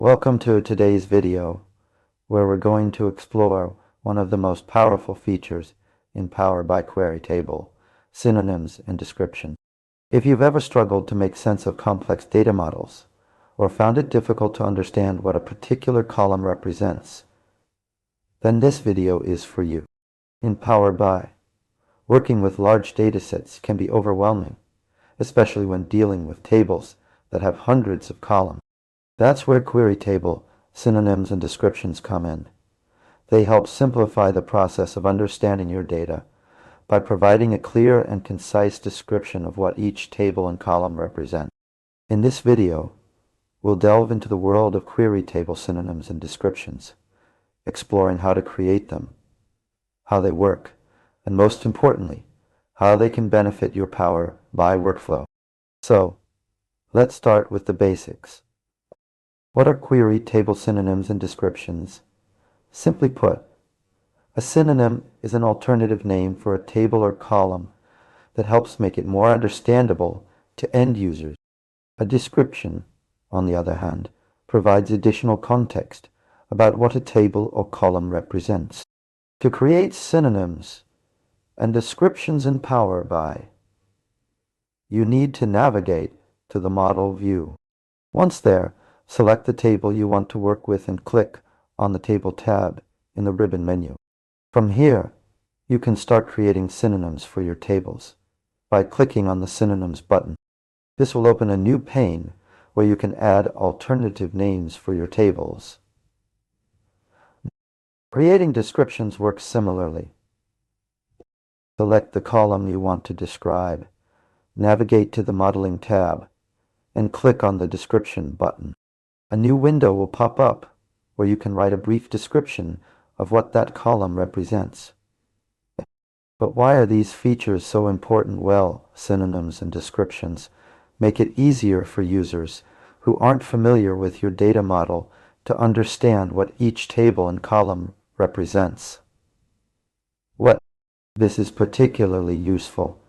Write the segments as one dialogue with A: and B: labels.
A: Welcome to today's video, where we're going to explore one of the most powerful features in PowerBI query table, synonyms and descriptions. If you've ever struggled to make sense of complex data models, or found it difficult to understand what a particular column represents, then this video is for you. In PowerBI, working with large datasets can be overwhelming, especially when dealing with tables that have hundreds of columns. That's where query table, synonyms and descriptions come in. They help simplify the process of understanding your data by providing a clear and concise description of what each table and column represent. In this video, we'll delve into the world of query table synonyms and descriptions, exploring how to create them, how they work, and most importantly, how they can benefit your PowerBI workflow. So, let's start with the basics. What are query table synonyms and descriptions? Simply put, a synonym is an alternative name for a table or column that helps make it more understandable to end users. A description, on the other hand, provides additional context about what a table or column represents. To create synonyms and descriptions in PowerBI, you need to navigate to the model view. Once there, select the table you want to work with and click on the Table tab in the ribbon menu. From here, you can start creating synonyms for your tables by clicking on the Synonyms button. This will open a new pane where you can add alternative names for your tables. Creating descriptions works similarly. Select the column you want to describe, navigate to the Modeling tab, and click on the Description button. A new window will pop up where you can write a brief description of what that column represents. But why are these features so important? Well, synonyms and descriptions make it easier for users who aren't familiar with your data model to understand what each table and column represents. This is particularly useful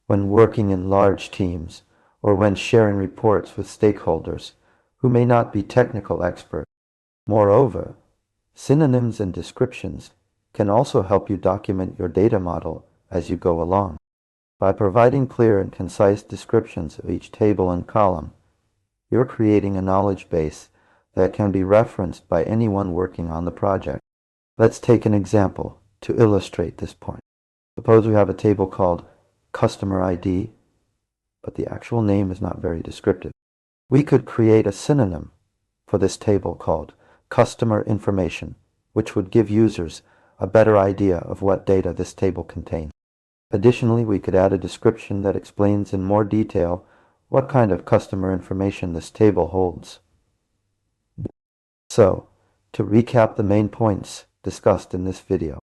A: when working in large teams or when sharing reports with stakeholders who may not be technical experts. Moreover, synonyms and descriptions can also help you document your data model as you go along. By providing clear and concise descriptions of each table and column, you're creating a knowledge base that can be referenced by anyone working on the project. Let's take an example to illustrate this point. Suppose we have a table called Customer ID, but the actual name is not very descriptive. We could create a synonym for this table called Customer Information, which would give users a better idea of what data this table contains. Additionally, we could add a description that explains in more detail what kind of customer information this table holds. So, to recap the main points discussed in this video,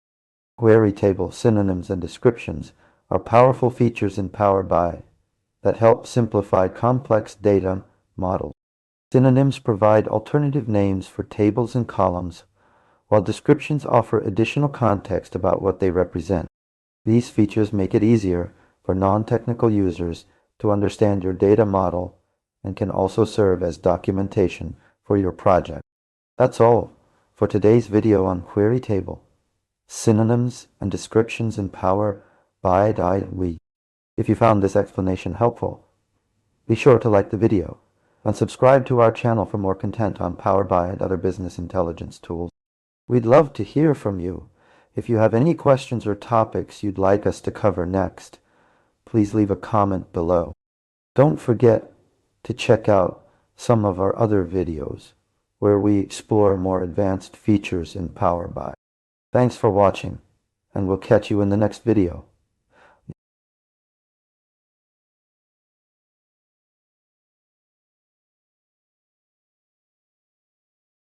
A: query table synonyms and descriptions are powerful features in PowerBI that help simplify complex data models. Synonyms provide alternative names for tables and columns, while descriptions offer additional context about what they represent. These features make it easier for non-technical users to understand your data model and can also serve as documentation for your project. That's all for today's video on query table, synonyms and descriptions in PowerBI. If you found this explanation helpful, be sure to like the video and subscribe to our channel for more content on PowerBI and other business intelligence tools. We'd love to hear from you. If you have any questions or topics you'd like us to cover next, please leave a comment below. Don't forget to check out some of our other videos where we explore more advanced features in PowerBI. Thanks for watching, and we'll catch you in the next video.